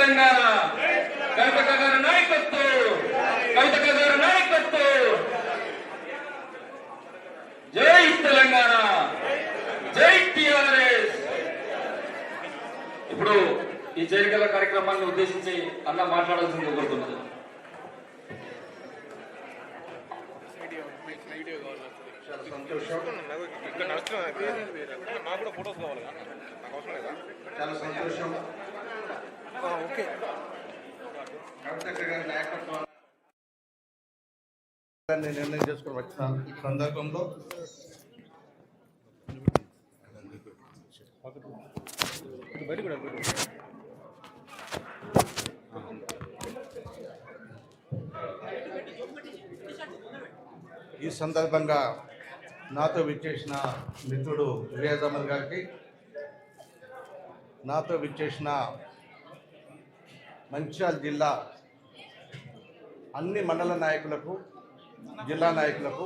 తెలంగాణ కవితక్క గారి నాయకత్వం, కవితక్క గారి నాయకత్వం. జై తెలంగాణ, జై టిఆర్ఎస్. ఇప్పుడు ఈ చేరికల కార్యక్రమాన్ని ఉద్దేశించి అన్న మాట్లాడాల్సింది కోరుతున్నది. చాలా సంతోషం. చాలా సంతోషం. ఓకే, కవితక్క గారి నాయకత్వాన్ని నిర్ణయం చేసుకుని వచ్చిన సందర్భంలో ఈ సందర్భంగా నాతో విచ్చేసిన మిత్రుడు రియాజ్ అహ్మద్ గారికి, నాతో విచ్చేసిన మంచిర్యాల జిల్లా అన్ని మండల నాయకులకు, జిల్లా నాయకులకు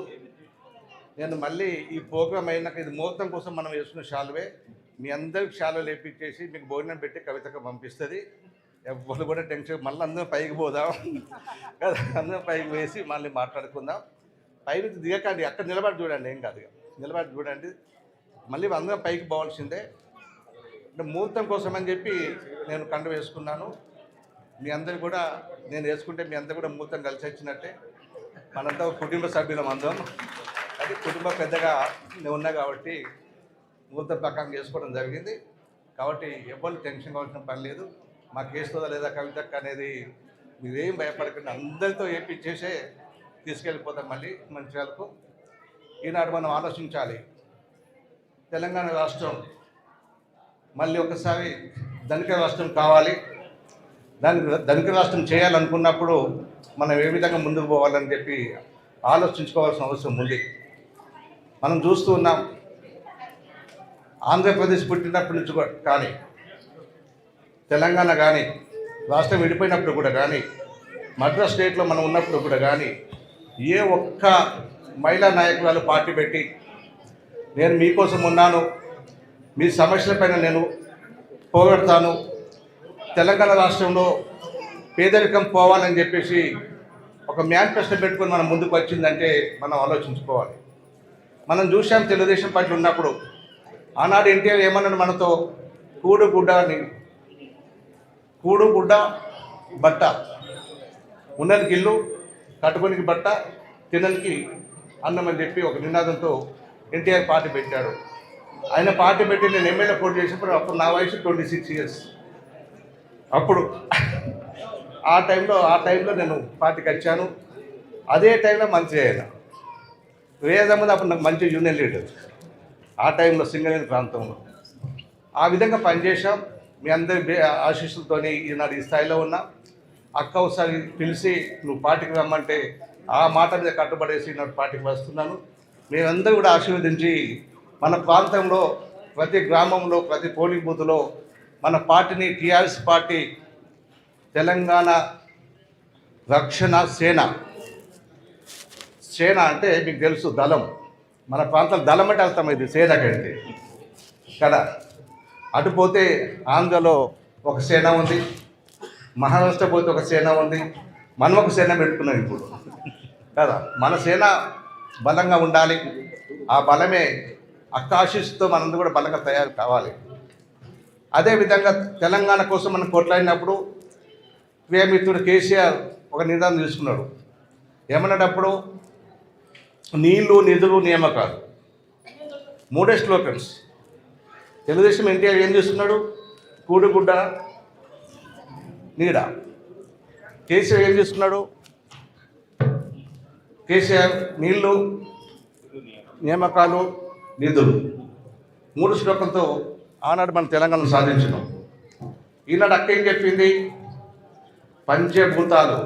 నేను మళ్ళీ ఈ ప్రోగ్రాం అయినాక ఇది ముహూర్తం కోసం మనం వేసుకున్న శాలువే మీ అందరికి శాలువలు వేపించేసి మీకు భోజనం పెట్టి కవితకు పంపిస్తుంది. ఎవరు కూడా టెన్షన్, మళ్ళీ అందరం పైకి పోదాం కదా, అందరం పైకి వేసి మళ్ళీ మాట్లాడుకుందాం. పైకి దిగకండి, అక్కడ నిలబడి చూడండి, ఏం కాదు, నిలబడి చూడండి. మళ్ళీ అందరం పైకి పోవాల్సిందే. అంటే ముహూర్తం కోసం అని చెప్పి నేను కండ వేసుకున్నాను. మీ అందరు కూడా నేను వేసుకుంటే మీ అందరు కూడా ముహూర్తం కలిసి వచ్చినట్టే. మనంతా కుటుంబ సభ్యులం అందరం, అది కుటుంబ పెద్దగా నేను ఉన్నా కాబట్టి ముహూర్తం ప్రకారం చేసుకోవడం జరిగింది. కాబట్టి ఎవరు టెన్షన్ కావాల్సిన పని లేదు. మాకు వేస్తుందా లేదా కవితక్క అనేది మీరేం భయపడకండి, అందరితో ఏపించేసే తీసుకెళ్ళిపోతాం మళ్ళీ మంచిర్యాలకు. ఈనాడు మనం ఆలోచించాలి, తెలంగాణ రాష్ట్రం మళ్ళీ ఒకసారి ధనిక రాష్ట్రం కావాలి. ధనిక రాష్ట్రం చేయాలనుకున్నప్పుడు మనం ఏ విధంగా ముందుకు పోవాలని చెప్పి ఆలోచించుకోవాల్సిన అవసరం ఉంది. మనం చూస్తూ ఉన్నాం, ఆంధ్రప్రదేశ్ పుట్టినప్పటి నుంచి కానీ, తెలంగాణ కానీ, రాష్ట్రం విడిపోయినప్పుడు కూడా కానీ, మద్రాస్ స్టేట్లో మనం ఉన్నప్పుడు కూడా కానీ, ఏ ఒక్క మహిళా నాయకురాలు పార్టీ పెట్టి నేను మీకోసం ఉన్నాను, మీ సమస్యలపైన నేను పోగొడతాను, తెలంగాణ రాష్ట్రంలో పేదరికం పోవాలని చెప్పేసి ఒక మేనిఫెస్టో పెట్టుకొని మనం ముందుకు వచ్చిందంటే మనం ఆలోచించుకోవాలి. మనం చూసాం తెలుగుదేశం పార్టీ ఉన్నప్పుడు, ఆనాడు ఎన్టీఆర్ ఏమన్నాడు మనతో, కూడు గుడ్డ బట్ట, ఉన్ననికి ఇల్లు, కట్టుకోనికి బట్ట, తినడానికి అన్నం అని చెప్పి ఒక నినాదంతో ఎన్టీఆర్ పార్టీ పెట్టాడు. ఆయన పార్టీ పెట్టి నేను ఎమ్మెల్యే పోటీ చేసినప్పుడు అప్పుడు నా వయసు 26 ఇయర్స్. అప్పుడు ఆ టైంలో నేను పార్టీకి వచ్చాను. అదే టైంలో మంత్రి అయినా. రియాజ్ అహ్మద్ అప్పుడు నాకు మంచి యూనియన్ లీడర్ ఆ టైంలో, సింగరేణి ప్రాంతంలో. ఆ విధంగా పనిచేసాం. మీ అందరి ఆశీస్సులతో ఈనాడు ఈ స్థాయిలో ఉన్నా. అక్క ఒకసారి పిలిచి నువ్వు పార్టీకి రమ్మంటే ఆ మాట మీద కట్టుబడేసి ఈనాడు పార్టీకి వస్తున్నాను. మేమందరూ కూడా ఆశీర్వదించి మన ప్రాంతంలో ప్రతి గ్రామంలో, ప్రతి పోలింగ్ బూత్లో మన పార్టీని, టీఆర్ఎస్ పార్టీ తెలంగాణ రక్షణ సేన అంటే మీకు తెలుసు, దళం. మన ప్రాంతం దళం అంటే అర్థమైంది, సేన కంటే కదా. అటుపోతే ఆంధ్రలో ఒక సేన ఉంది, మహారాష్ట్ర పోతే ఒక సేన ఉంది, మనం ఒక సేన పెట్టుకున్నాం ఇప్పుడు కదా. మన సేన బలంగా ఉండాలి. ఆ బలమే అక్క ఆశీస్సుతో మనందరూ కూడా బలంగా తయారు కావాలి. అదేవిధంగా తెలంగాణ కోసం మనం కొట్లాడినప్పుడు ప్రియమిత్రుడు కేసీఆర్ ఒక నిర్ణయం తీసుకున్నాడు. ఏమన్నప్పుడు నీళ్లు, నిధులు, నియామకాలు, 3 స్లోగన్స్. తెలుగుదేశం ఎన్టీఆర్ ఏం చేస్తున్నాడు, కూడుగుడ్డ నీడ. కేసీఆర్ ఏం చేస్తున్నాడు, కేసీఆర్ నీళ్లు, నియామకాలు, నిధులు, 3 శ్లోకంతో ఆనాడు మనం తెలంగాణ సాధించినాం. ఈనాడు అక్క ఏం చెప్పింది, పంచభూతాలు,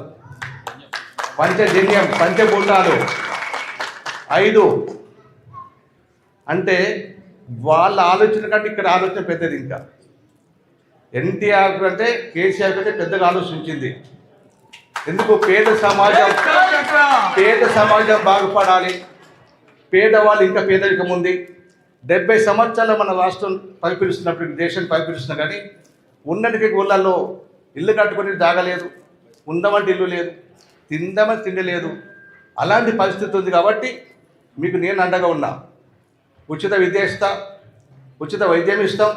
పంచజన్యం, పంచభూతాలు 5 అంటే వాళ్ళ ఆలోచన కంటే ఇక్కడ ఆలోచన పెద్దది. ఇంకా ఎన్టీఆర్ కంటే కేసీఆర్ కంటే పెద్దగా ఆలోచించింది. ఎందుకు, పేద సమాజం బాగుపడాలి, పేదవాళ్ళు ఇంకా పేదరికం ఉంది. 70 సంవత్సరాలు మన రాష్ట్రం పరిపాలిస్తున్నప్పుడు, దేశం పరిపాలిస్తున్నా కానీ ఉన్నటికి ఊళ్ళల్లో ఇల్లు కట్టుకుని జాగలేదు, ఉందామంటే ఇల్లు లేదు, తిందామని తిండి లేదు. అలాంటి పరిస్థితి ఉంది కాబట్టి మీకు నేను అండగా ఉన్నా. ఉచిత విద్య ఇస్తా, ఉచిత వైద్యం ఇస్తాం,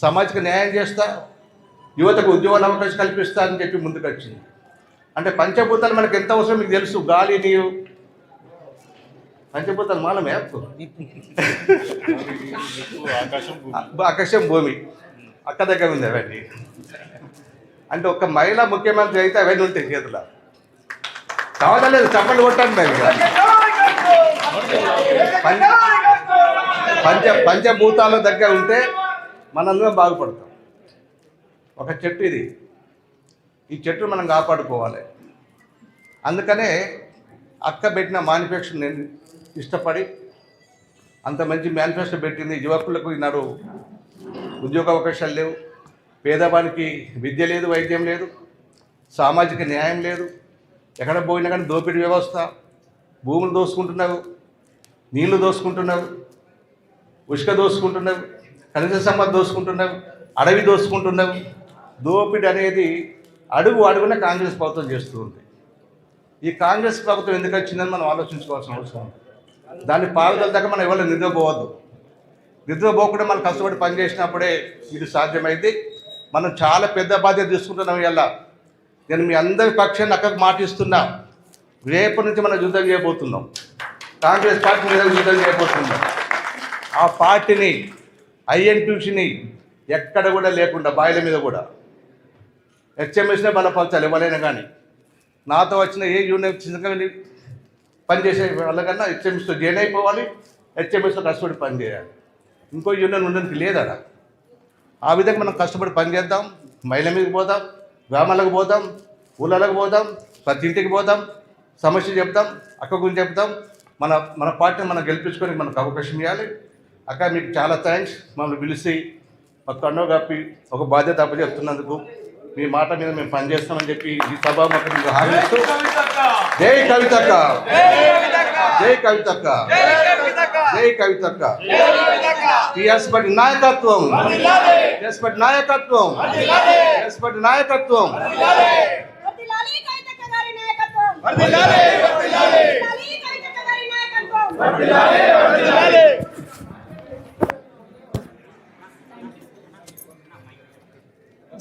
సామాజిక న్యాయం చేస్తా, యువతకు ఉద్యోగాల అవకాశం కల్పిస్తా అని చెప్పి ముందుకు వచ్చింది. అంటే పంచభూతాలు మనకు ఎంత అవసరం మీకు తెలుసు. గాలి, నీరు, పంచభూతాలు మాలమే ఆకాశం భూమి అక్క దగ్గర ఉంది అవన్నీ. అంటే ఒక మహిళ ముఖ్యమంత్రి అయితే అవన్నీ ఉంటాయి చేతుల. కావలేదు చప్పట్లు కొట్టాను మేము. పంచభూతాల దగ్గర ఉంటే మనందరం బాగుపడతాం. ఒక చెట్టు ఇది, ఈ చెట్టు మనం కాపాడుకోవాలి. అందుకనే అక్క పెట్టిన మేనిఫెస్టో నేను ఇష్టపడి అంత మంచి మేనిఫెస్టో పెట్టింది. యువకులకు ఈనాడు ఉద్యోగ అవకాశాలు లేవు, పేదవానికి విద్య లేదు, వైద్యం లేదు, సామాజిక న్యాయం లేదు. ఎక్కడ పోయినా కానీ దోపిడీ వ్యవస్థ, భూములు దోసుకుంటున్నావు, నీళ్లు దోసుకుంటున్నావు, ఉష్క దోసుకుంటున్నావు, కనీస సంపద దోసుకుంటున్నావు, అడవి దోసుకుంటున్నావు. దోపిడీ అనేది అడుగు అడుగున కాంగ్రెస్ ప్రభుత్వం చేస్తూ ఉంది. ఈ కాంగ్రెస్ ప్రభుత్వం ఎందుకు వచ్చిందని మనం ఆలోచించుకోవాల్సిన అవసరం ఉంది. దాన్ని పారుదల దాకా మనం ఎవరు నిద్రపోవద్దు. నిద్రపోకుండా మనం కష్టపడి పనిచేసినప్పుడే ఇది సాధ్యమైంది. మనం చాలా పెద్ద బాధ్యత తీసుకుంటున్నాం. ఇలా నేను మీ అందరి పక్షాన్ని అక్కడికి మాటిస్తున్నా. రేపటి నుంచి మనం యుద్ధం చేయబోతున్నాం. కాంగ్రెస్ పార్టీ మీద యుద్ధం చేయబోతున్నాం. ఆ పార్టీని, ఐఎన్టీసీని ఎక్కడ కూడా లేకుండా బాయిల మీద కూడా హెచ్ఎంఎస్నే బలపరచాలి. ఎవరైనా కానీ నాతో వచ్చిన ఏ యూనియన్ పనిచేసే వాళ్ళకన్నా హెచ్ఎంఎస్తో జాయిన్ అయిపోవాలి, హెచ్ఎంఎస్తో కష్టపడి పనిచేయాలి. ఇంకో యూనియన్ ఉండడానికి లేదడా. ఆ విధంగా మనం కష్టపడి పనిచేద్దాం. మహిళ మీదకి పోదాం, గ్రామాలకు పోదాం, ఊళ్ళకు పోదాం, ప్రతి ఇంటికి పోదాం, సమస్య చెప్తాం, అక్క గురించి చెప్తాం. మన పార్టీని మనం గెలిపించుకొని మనకు అవకాశం ఇవ్వాలి. అక్క మీకు చాలా థ్యాంక్స్. మమ్మల్ని పిలిచి ఒక కన్నో కప్పి ఒక బాధ్యత అప్పచెప్తున్నందుకు. మీ మాట మీద మేము పనిచేస్తామని చెప్పి ఈ సభాముఖం మీకు హామీస్తూ జై కవితక్క, జై కవితక్క, జై కవితక్క. టీఆర్ఎస్ పార్టీ నాయకత్వం, టీఆర్ఎస్ పార్టీ నాయకత్వం, టీఆర్ఎస్ పార్టీ నాయకత్వం.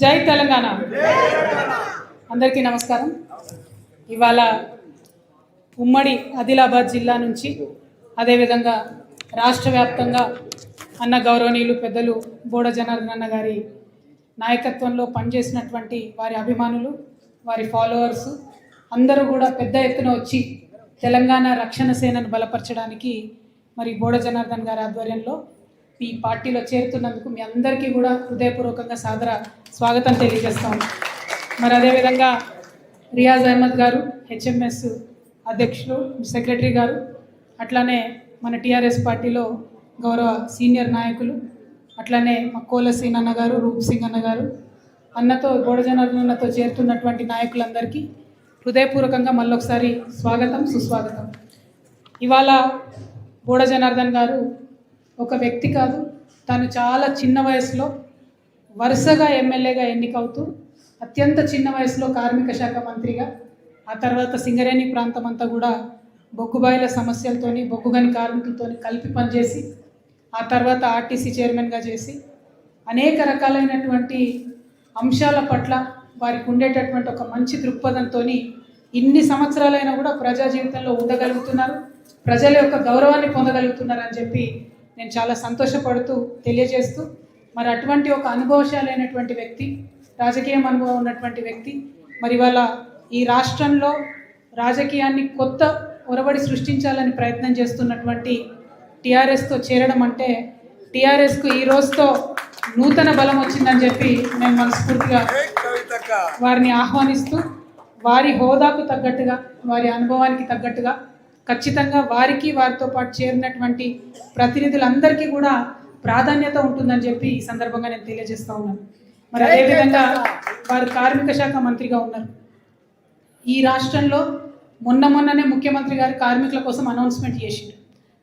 జై తెలంగాణ. అందరికీ నమస్కారం. ఇవాళ ఉమ్మడి ఆదిలాబాద్ జిల్లా నుంచి, అదేవిధంగా రాష్ట్ర వ్యాప్తంగా అన్న గౌరవనీయులు పెద్దలు బోడ జనార్దన్ అన్న గారి నాయకత్వంలో పనిచేసినటువంటి వారి అభిమానులు, వారి ఫాలోవర్స్ అందరూ కూడా పెద్ద ఎత్తున వచ్చి తెలంగాణ రక్షణ సేనను బలపరచడానికి మరి బోడ జనార్దన్ గారి ఆధ్వర్యంలో ఈ పార్టీలో చేరుతున్నందుకు మీ అందరికీ కూడా హృదయపూర్వకంగా సాదర స్వాగతం తెలియజేస్తాం. మరి అదేవిధంగా రియాజ్ అహ్మద్ గారు, హెచ్ఎంఎస్ అధ్యక్షులు, సెక్రటరీ గారు, అట్లానే మన టీఆర్ఎస్ పార్టీలో గౌరవ సీనియర్ నాయకులు, అట్లానే మా కోల సింగ్ అన్న గారు, రూప్ సింగ్ అన్న గారు, అన్నతో బోడ జనార్దన్ అన్నతో చేరుతున్నటువంటి నాయకులందరికీ హృదయపూర్వకంగా మళ్ళొకసారి స్వాగతం, సుస్వాగతం. ఇవాళ బోడ జనార్దన్ గారు ఒక వ్యక్తి కాదు, తను చాలా చిన్న వయసులో వరుసగా ఎమ్మెల్యేగా ఎన్నికవుతూ అత్యంత చిన్న వయసులో కార్మిక శాఖ మంత్రిగా, ఆ తర్వాత సింగరేణి ప్రాంతం అంతా కూడా బొగ్గుబాయిల సమస్యలతోని, బొగ్గుగని కార్మికులతో కలిపి పనిచేసి, ఆ తర్వాత ఆర్టీసీ చైర్మన్గా చేసి అనేక రకాలైనటువంటి అంశాల పట్ల వారికి ఉండేటటువంటి ఒక మంచి దృక్పథంతో ఇన్ని సంవత్సరాలైనా కూడా ప్రజా జీవితంలో ఉండగలుగుతున్నారు, ప్రజల యొక్క గౌరవాన్ని పొందగలుగుతున్నారు అని చెప్పి నేను చాలా సంతోషపడుతూ తెలియజేస్తూ, మరి అటువంటి ఒక అనుభవశాలైనటువంటి వ్యక్తి, రాజకీయం అనుభవం ఉన్నటువంటి వ్యక్తి మరి ఇవాళ ఈ రాష్ట్రంలో రాజకీయాన్ని కొత్త ఒరబడి సృష్టించాలని ప్రయత్నం చేస్తున్నటువంటి టీఆర్ఎస్తో చేరడం అంటే టీఆర్ఎస్కు ఈ రోజుతో నూతన బలం వచ్చిందని చెప్పి నేను మనస్ఫూర్తిగా వారిని ఆహ్వానిస్తూ, వారి హోదాకు తగ్గట్టుగా, వారి అనుభవానికి తగ్గట్టుగా ఖచ్చితంగా వారికి, వారితో పాటు చేరినటువంటి ప్రతినిధులందరికీ కూడా ప్రాధాన్యత ఉంటుందని చెప్పి ఈ సందర్భంగా నేను తెలియజేస్తూ ఉన్నాను. మరి అదేవిధంగా వారు కార్మిక శాఖ మంత్రిగా ఉన్నారు. ఈ రాష్ట్రంలో మొన్ననే ముఖ్యమంత్రి గారు కార్మికుల కోసం అనౌన్స్మెంట్ చేసిండు.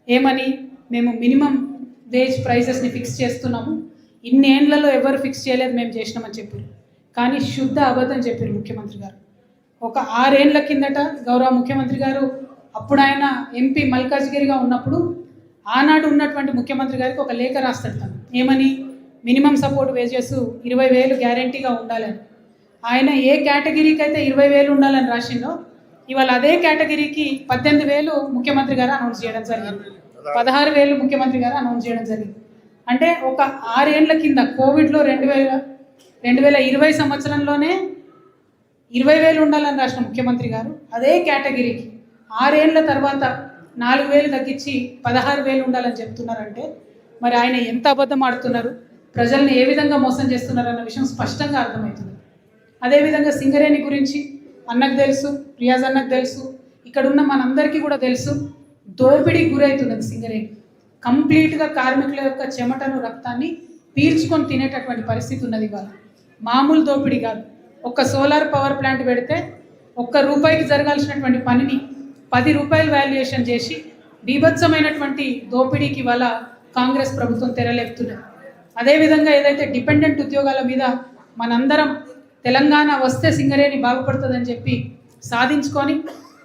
ఏమని? మేము మినిమం వేజ్ ప్రైజెస్ని ఫిక్స్ చేస్తున్నాము, ఇన్ని ఏండ్లలో ఎవరు ఫిక్స్ చేయలేదు, మేము చేసినామని చెప్పారు. కానీ శుద్ధ అబద్ధం చెప్పారు ముఖ్యమంత్రి గారు. ఒక 6 ఏళ్ల కిందట గౌరవ ముఖ్యమంత్రి గారు అప్పుడు ఆయన ఎంపీ మల్కాజ్గిరిగా ఉన్నప్పుడు ఆనాడు ఉన్నటువంటి ముఖ్యమంత్రి గారికి ఒక లేఖ రాస్తాడు తను. ఏమని? మినిమం సపోర్ట్ వేజెస్ 20,000 గ్యారంటీగా ఉండాలని. ఆయన ఏ కేటగిరీకి అయితే 20,000 ఉండాలని రాసిండో ఇవాళ అదే కేటగిరీకి 18,000 ముఖ్యమంత్రి గారు అనౌన్స్ చేయడం జరిగింది. 16,000 ముఖ్యమంత్రి గారు అనౌన్స్ చేయడం జరిగింది. అంటే ఒక 6 ఏళ్ల కింద కోవిడ్లో 2020 సంవత్సరంలోనే 20,000 ఉండాలని రాసిన ముఖ్యమంత్రి గారు అదే కేటగిరీకి 6 ఏళ్ల తర్వాత 4,000 తగ్గించి 16,000 ఉండాలని చెప్తున్నారంటే మరి ఆయన ఎంత అబద్ధం ఆడుతున్నారు, ప్రజల్ని ఏ విధంగా మోసం చేస్తున్నారు అన్న విషయం స్పష్టంగా అర్థమవుతుంది. అదేవిధంగా సింగరేణి గురించి అన్నకు తెలుసు, రియాజ్ అన్నకు తెలుసు, ఇక్కడ ఉన్న మనందరికీ కూడా తెలుసు. దోపిడీకి గురవుతున్నది సింగరేణి. కంప్లీట్గా కార్మికుల యొక్క చెమటను రక్తాన్ని పీల్చుకొని తినేటటువంటి పరిస్థితి ఉన్నది. ఇవాళ మామూలు దోపిడీ కాదు. ఒక్క సోలార్ పవర్ ప్లాంట్ పెడితే ₹1 జరగాల్సినటువంటి పనిని 10 రూపాయలు వాల్యుయేషన్ చేసి బీభత్సమైనటువంటి దోపిడీకి ఇవాళ కాంగ్రెస్ ప్రభుత్వం తెరలేపుతున్నది. అదేవిధంగా ఏదైతే డిపెండెంట్ ఉద్యోగాల మీద మనందరం తెలంగాణ వస్తే సింగరేణి బాగుపడుతుందని చెప్పి సాధించుకొని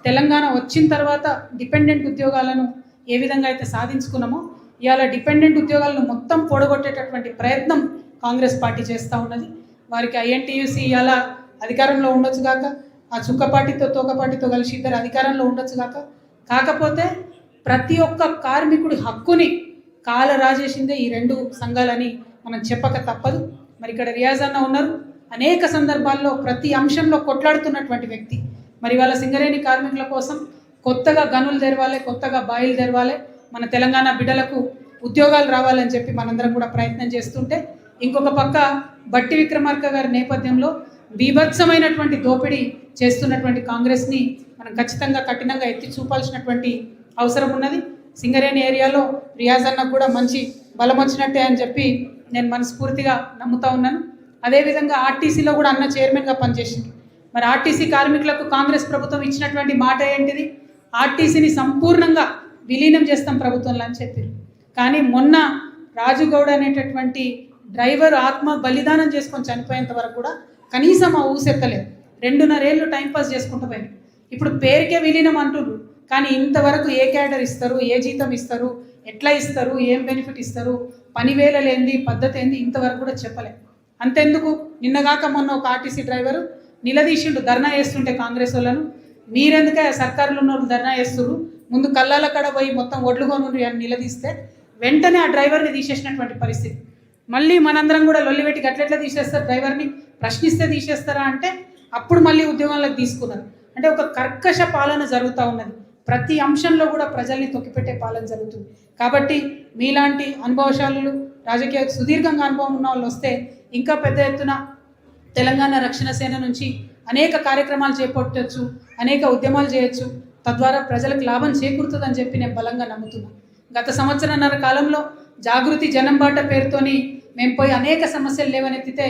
తెలంగాణ వచ్చిన తర్వాత డిపెండెంట్ ఉద్యోగాలను ఏ విధంగా అయితే సాధించుకున్నామో ఇవాళ డిపెండెంట్ ఉద్యోగాలను మొత్తం పొడగొట్టేటటువంటి ప్రయత్నం కాంగ్రెస్ పార్టీ చేస్తూ ఉన్నది. వారికి ఐఎన్టీయూసీ ఇవాళ అధికారంలో ఉండొచ్చు కాక, ఆ చుక్కపాటితో తోకపాటితో కలిసి ఇద్దరు అధికారంలో ఉండొచ్చు కాక, కాకపోతే ప్రతి ఒక్క కార్మికుడి హక్కుని కాల రాజేసిందే ఈ 2 సంఘాలని మనం చెప్పక తప్పదు. మరి ఇక్కడ రియాజ్ అన్న ఉన్నారు, అనేక సందర్భాల్లో ప్రతి అంశంలో కొట్లాడుతున్నటువంటి వ్యక్తి. మరి వాళ్ళ సింగరేణి కార్మికుల కోసం కొత్తగా గనులు తెరవాలి, కొత్తగా బాయిలు తెరవాలి, మన తెలంగాణ బిడ్డలకు ఉద్యోగాలు రావాలని చెప్పి మనందరం కూడా ప్రయత్నం చేస్తుంటే, ఇంకొక పక్క బట్టి విక్రమార్క గారి నేపథ్యంలో బీభత్సమైనటువంటి దోపిడీ చేస్తున్నటువంటి కాంగ్రెస్ని మనం ఖచ్చితంగా కఠినంగా ఎత్తి చూపాల్సినటువంటి అవసరం ఉన్నది. సింగరేణి ఏరియాలో రియాజ్ అన్నకు కూడా మంచి బలం వచ్చినట్టే అని చెప్పి నేను మనస్ఫూర్తిగా నమ్ముతా ఉన్నాను. అదేవిధంగా ఆర్టీసీలో కూడా అన్న చైర్మన్గా పనిచేసింది. మరి ఆర్టీసీ కార్మికులకు కాంగ్రెస్ ప్రభుత్వం ఇచ్చినటువంటి మాట ఏంటిది? ఆర్టీసీని సంపూర్ణంగా విలీనం చేస్తాం ప్రభుత్వంలో అని చెప్పారు. కానీ మొన్న రాజుగౌడ్ అనేటటువంటి డ్రైవర్ ఆత్మ బలిదానం చేసుకొని చనిపోయేంత వరకు కూడా కనీసం ఆ ఊసెత్తలేదు. 2.5 ఏళ్ళు టైంపాస్ చేసుకుంటూ పోయింది. ఇప్పుడు పేరుకే విలీనం అంటున్నారు, కానీ ఇంతవరకు ఏ క్యాడర్ ఇస్తారు, ఏ జీతం ఇస్తారు, ఎట్లా ఇస్తారు, ఏం బెనిఫిట్ ఇస్తారు, పని వేళలేంది, పద్ధతి ఏంది, ఇంతవరకు కూడా చెప్పలేదు. అంతెందుకు, నిన్నగాక మొన్న ఒక ఆర్టీసీ డ్రైవరు నిలదీసిండు ధర్నా చేస్తుంటే కాంగ్రెస్ వాళ్ళను, మీరెందుకే సర్కారులో ఉన్న వాళ్ళు ధర్నా చేస్తున్నారు, ముందు కళ్ళాల కడ పోయి మొత్తం ఒడ్లుగోనుండ్రి అని నిలదీస్తే వెంటనే ఆ డ్రైవర్ని తీసేసినటువంటి పరిస్థితి. మళ్ళీ మనందరం కూడా లొల్లిపెట్టి గట్లెట్లా తీసేస్తారు, డ్రైవర్ని ప్రశ్నిస్తే తీసేస్తారా అంటే అప్పుడు మళ్ళీ ఉద్యోగాలకు తీసుకున్నారు. అంటే ఒక కర్కశ పాలన జరుగుతూ ఉన్నది. ప్రతి అంశంలో కూడా ప్రజల్ని తొక్కిపెట్టే పాలన జరుగుతుంది. కాబట్టి మీలాంటి అనుభవశాలులు, రాజకీయ సుదీర్ఘంగా అనుభవం ఉన్న వాళ్ళు వస్తే ఇంకా పెద్ద ఎత్తున తెలంగాణ రక్షణ సేన నుంచి అనేక కార్యక్రమాలు చేపట్టవచ్చు, అనేక ఉద్యమాలు చేయొచ్చు, తద్వారా ప్రజలకు లాభం చేకూరుతుందని చెప్పి నేను బలంగా నమ్ముతున్నాను. గత సంవత్సరన్నర కాలంలో జాగృతి జనం బాట పేరుతోని మేము పోయి అనేక సమస్యలు లేవనెత్తితే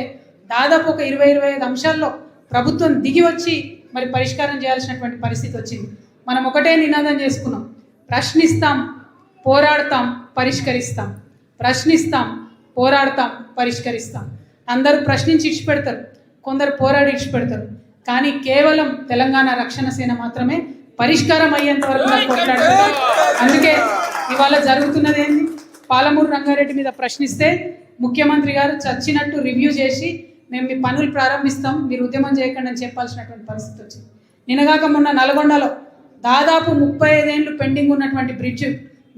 దాదాపు ఒక 20-25 అంశాల్లో ప్రభుత్వం దిగి వచ్చి మరి పరిష్కారం చేయాల్సినటువంటి పరిస్థితి వచ్చింది. మనం ఒకటే నినాదం చేసుకున్నాం, ప్రశ్నిస్తాం, పోరాడతాం, పరిష్కరిస్తాం. ప్రశ్నిస్తాం, పోరాడతాం, పరిష్కరిస్తాం. అందరూ ప్రశ్నించి ఇచ్చిపెడతారు, కొందరు పోరాడి ఇచ్చిపెడతారు, కానీ కేవలం తెలంగాణ రక్షణ సేన మాత్రమే పరిష్కారం అయ్యేంత వరకు కొట్లాడుతారు. అందుకే ఇవాళ జరుగుతున్నది ఏంది, పాలమూరు రంగారెడ్డి మీద ప్రశ్నిస్తే ముఖ్యమంత్రి గారు చచ్చినట్టు రివ్యూ చేసి మేము మీ పనులు ప్రారంభిస్తాం, మీరు ఉద్యమం చేయకండి అని చెప్పాల్సినటువంటి పరిస్థితి వచ్చింది. నిన్నగాక మొన్న నల్గొండలో దాదాపు 35 ఏళ్ళు పెండింగ్ ఉన్నటువంటి బ్రిడ్జ్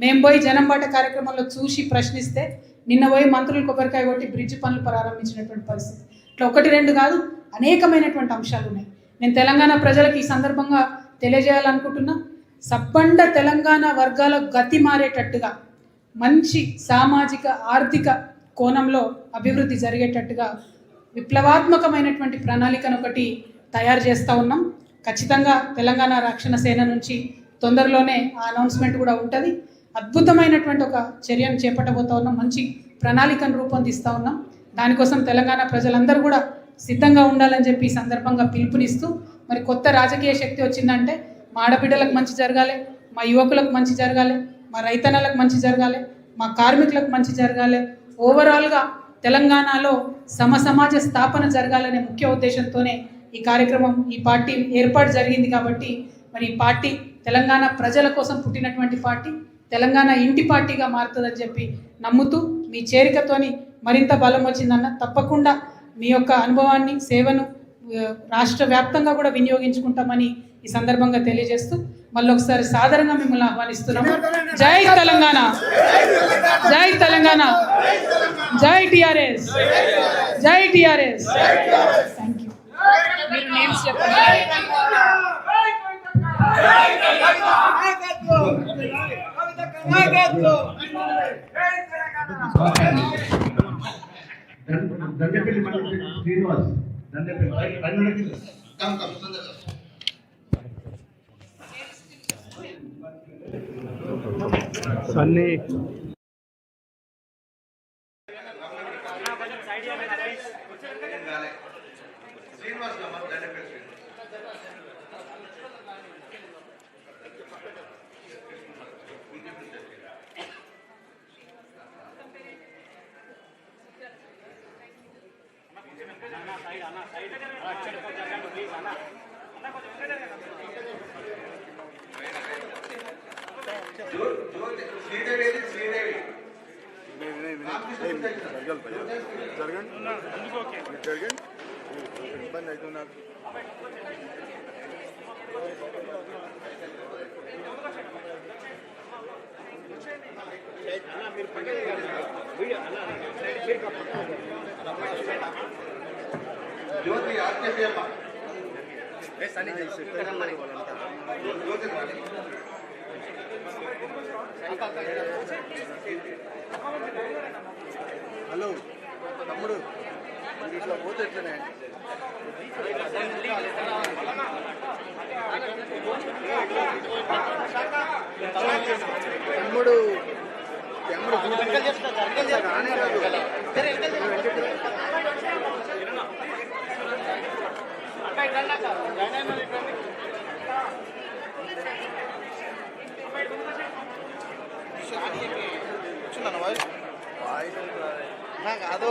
మేము పోయి జనం బాట కార్యక్రమంలో చూసి ప్రశ్నిస్తే నిన్న పోయి మంత్రులు కొబ్బరికాయ కొట్టి బ్రిడ్జ్ పనులు ప్రారంభించినటువంటి పరిస్థితి. ఇట్లా 1-2 కాదు, అనేకమైనటువంటి అంశాలు ఉన్నాయి. నేను తెలంగాణ ప్రజలకు ఈ సందర్భంగా తెలియజేయాలనుకుంటున్నా, సబ్బండ తెలంగాణ వర్గాల గతి మారేటట్టుగా మంచి సామాజిక ఆర్థిక కోణంలో అభివృద్ధి జరిగేటట్టుగా విప్లవాత్మకమైనటువంటి ప్రణాళికను ఒకటి తయారు చేస్తూ ఉన్నాం. ఖచ్చితంగా తెలంగాణ రక్షణ సేన నుంచి తొందరలోనే ఆ అనౌన్స్మెంట్ కూడా ఉంటుంది. అద్భుతమైనటువంటి ఒక చర్యను చేపట్టబోతూ ఉన్నాం, మంచి ప్రణాళికను రూపొందిస్తూ ఉన్నాం. దానికోసం తెలంగాణ ప్రజలందరూ కూడా సిద్ధంగా ఉండాలని చెప్పి ఈ సందర్భంగా పిలుపునిస్తూ, మరి కొత్త రాజకీయ శక్తి వచ్చిందంటే మా ఆడబిడ్డలకు మంచి జరగాలి, మా యువకులకు మంచి జరగాలి, మా రైతన్నలకు మంచి జరగాలి, మా కార్మికులకు మంచి జరగాలి, ఓవరాల్గా తెలంగాణలో సమసమాజ స్థాపన జరగాలనే ముఖ్య ఉద్దేశంతోనే ఈ కార్యక్రమం, ఈ పార్టీ ఏర్పాటు జరిగింది. కాబట్టి మరి ఈ పార్టీ తెలంగాణ ప్రజల కోసం పుట్టినటువంటి పార్టీ, తెలంగాణ ఇంటి పార్టీగా మారుతుందని చెప్పి నమ్ముతూ మీ చేరికతోని మరింత బలం వచ్చిందన్న. తప్పకుండా మీ యొక్క అనుభవాన్ని, సేవను రాష్ట్ర వ్యాప్తంగా కూడా వినియోగించుకుంటామని ఈ సందర్భంగా తెలియజేస్తూ మళ్ళీ ఒకసారి సాదరంగా మిమ్మల్ని ఆహ్వానిస్తున్నాము. జై తెలంగాణ, జై తెలంగాణ, జై టిఆర్ఎస్, జై టిఆర్ఎస్. Thank you. మీరు నేమ్స్ చెప్పండి. దండపల్లి శ్రీనివాస్, దండపల్లి సన్నీ శ్రీనివాస్ దండపల్లి శ్రీదేవి జరగండి ఇబ్బంది అవుతుంది నాకు. జ్యోతి ఆర్కేపీఎమ్మ హలో తమ్ముడు, మీరు ఇట్లా పోతే ఎట్లనే? తమ్ముడు కెమెరా రానే కాదు. కాదు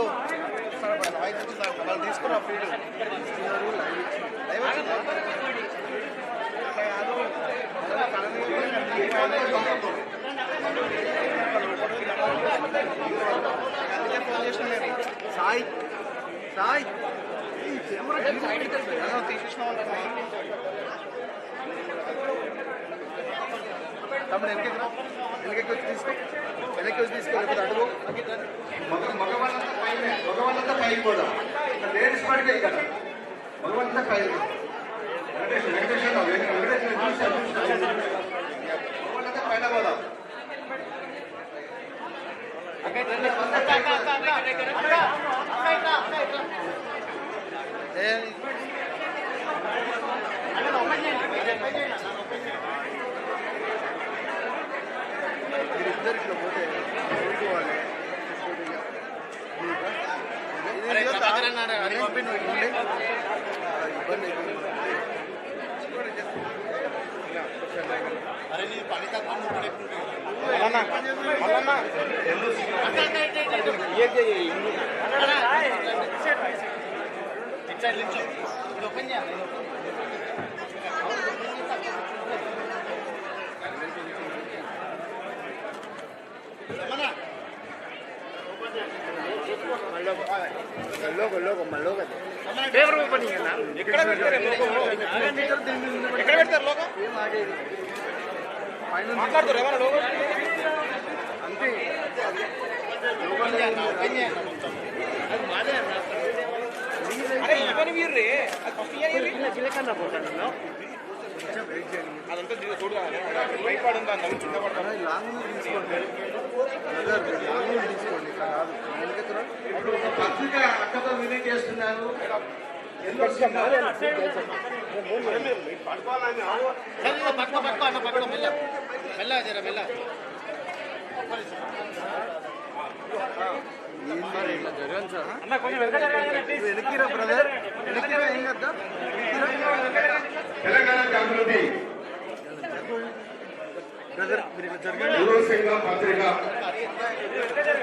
వాళ్ళు తీసుకురా ఫీల్డ్ సాయి సాయి తీసేసిన తమ్ముడు వెనక్కి వచ్చి తీసుకో, వెనక్కి వచ్చి తీసుకో, లేకపోతే అడుగు. మగవాళ్ళంతా పైకి పోదాం, లేడీస్ పడికి వెళ్ళి కదా, మగవాళ్ళంతా పైకి మగవాళ్ళంతా పైన పోదాం. మీరిద్దరు ఇట్లా పోతే చూసుకోవాలి. ఇబ్బంది లోగో పేపర్ ఓపెనింగ్ ఎక్కడ పెడతారు? ఏం ఆగేది మాట్లాడుతారు ఏమన్నా లోగో అంతే. చిలకన్నా పోతాను అదంతా చూడు లాంగ్ తీసుకోండి, లాంగ్ తీసుకోండి. ఇట్లా కాదు పత్రిక అక్కతో విలీనం చేస్తున్నారు. వెనక్కిరా బ్రదర్, వెనక్కిరా. ఏం కదా తెలంగాణ జాగృతి బ్రదర్, మీరు ఇట్లా జరగండి. యువ సంఘం పత్రిక,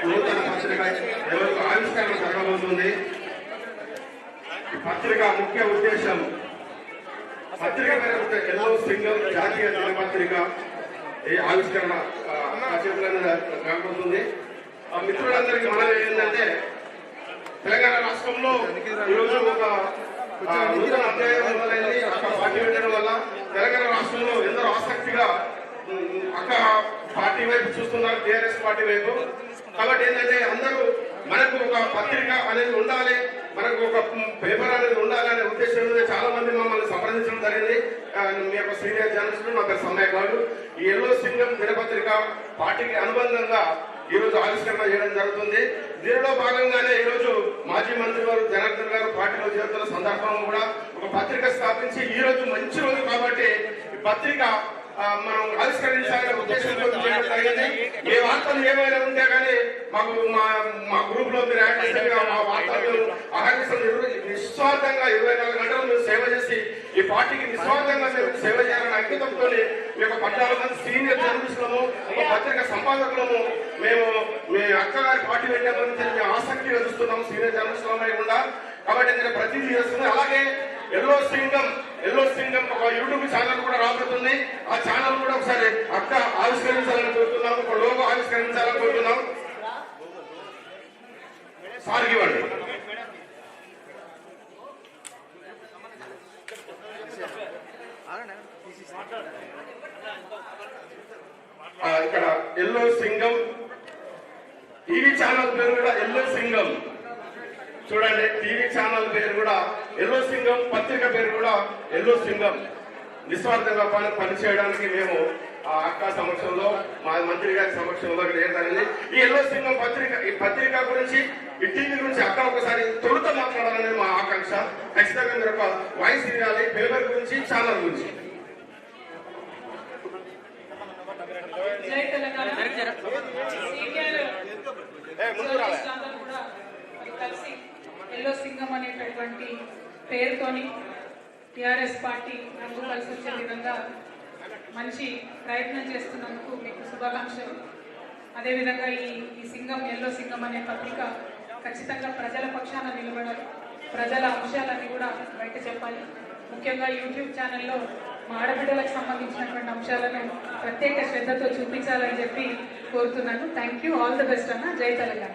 యువజన పత్రిక ఎవరికి ఆవిష్కరణ జరుగుతుంది. పత్రిక ముఖ్య ఉద్దేశం పత్రిక మీద ఎల్లో సింగం జాతీయ దినపత్రిక ఈ ఆవిష్కరణ కాబోతుంది. మిత్రులందరికీ మనం ఏంటంటే తెలంగాణ రాష్ట్రంలో ఈరోజు ఒక నూతన అధ్యాయం మొదలైంది. అక్క పార్టీ పెట్టడం వల్ల తెలంగాణ రాష్ట్రంలో ఎందరో ఆసక్తిగా అక్క పార్టీ వైపు చూస్తున్నారు, టీఆర్ఎస్ పార్టీ వైపు. కాబట్టి ఏంటంటే అందరూ మనకు ఒక పత్రిక అనేది ఉండాలి, మనకు ఒక పేపర్ అనేది ఉండాలి అనే ఉద్దేశం మీద చాలా మంది మమ్మల్ని సంప్రదించడం జరిగింది. మీ యొక్క సీనియర్ జర్నలిస్టులు నా పేరు సమ్మయ్య గారు. ఈ ఎల్లో సింగం దినపత్రిక పార్టీకి అనుబంధంగా ఈ రోజు ఆవిష్కరణ చేయడం జరుగుతుంది. దీనిలో భాగంగానే ఈ రోజు మాజీ మంత్రి గారు జనార్దన్ గారు పార్టీలో చేరుతున్న సందర్భంలో కూడా ఒక పత్రిక స్థాపించి ఈ రోజు మంచి రోజు కాబట్టి ఈ పత్రిక మనం ఆవిష్కరించాలనే ఉద్దేశంతో చేయడం జరిగింది. ఏ వార్తలు ఏమైనా ఉంటే కానీ మాకు మా గ్రూప్ లో మీరు యాడ్ చేస్తే మా వార్తలు నిస్వార్థంగా 24 గంటలు మేము సేవ చేసి ఈ పార్టీకి నిస్వార్థంగా మేము సేవ చేయాలని అంకితంతో మేము 14 మంది సీనియర్ జర్నలిస్టులము, ఒక పత్రిక సంపాదకులము మేము మీ అక్కగారి పార్టీ పెట్టే గురించి మేము ఆసక్తిగా చూస్తున్నాము సీనియర్ జర్నలిస్టులమై కూడా. కాబట్టి నేను ప్రతిదీ చేస్తుంది. అలాగే ఎల్లో సింగం ఒక యూట్యూబ్ ఛానల్ కూడా రాబోతుంది. ఆ ఛానల్ కూడా ఒకసారి అక్క ఆవిష్కరించాలని కోరుతున్నాం, ఒక లోగో ఆవిష్కరించాలని కోరుతున్నాం. సార్కి ఇవ్వండి. ఇక్కడ ఎల్లో సింగం టీవీ ఛానల్ పేరు కూడా ఎల్లో సింగం. చూడండి, టీవీ ఛానల్ పేరు కూడా ఎల్లో సింగం, పత్రిక పేరు కూడా ఎల్లో సింగం. నిస్వార్థంగా పనిచేయడానికి మేము ఆ అక్క సమక్షంలో మా మంత్రి గారి సమక్షంలో ఏంటనేది ఈ ఎల్లో సింగం పత్రిక, ఈ పత్రిక గురించి ఈ టీవీ గురించి అక్క ఒకసారి తొలుత మాట్లాడాలనేది మా ఆకాంక్ష. ఖచ్చితంగా మీరు ఒక వాయిస్ ఇవ్వాలి పేపర్ గురించి, ఛానల్ గురించి. జై తెలంగాణ సీనియర్ జర్నలిస్ట్ అందరూ కూడా కలిసి ఎల్లో సింగం అనేటటువంటి పేరుతోని టీఆర్ఎస్ పార్టీ రంగు కలిసి వచ్చే విధంగా మంచి ప్రయత్నం చేస్తున్నందుకు మీకు శుభాకాంక్షలు. అదేవిధంగా ఈ సింగం ఎల్లో సింగం అనే పత్రిక ఖచ్చితంగా ప్రజల పక్షాన నిలబడాలి, ప్రజల అంశాలన్నీ కూడా బయట చెప్పాలి. ముఖ్యంగా యూట్యూబ్ ఛానల్లో మా ఆడబిడ్డలకు సంబంధించినటువంటి అంశాలను ప్రత్యేక శ్రద్ధతో చూపించాలని చెప్పి కోరుతున్నాను. Thank you. All the best అన్న. జై తెలంగాణ.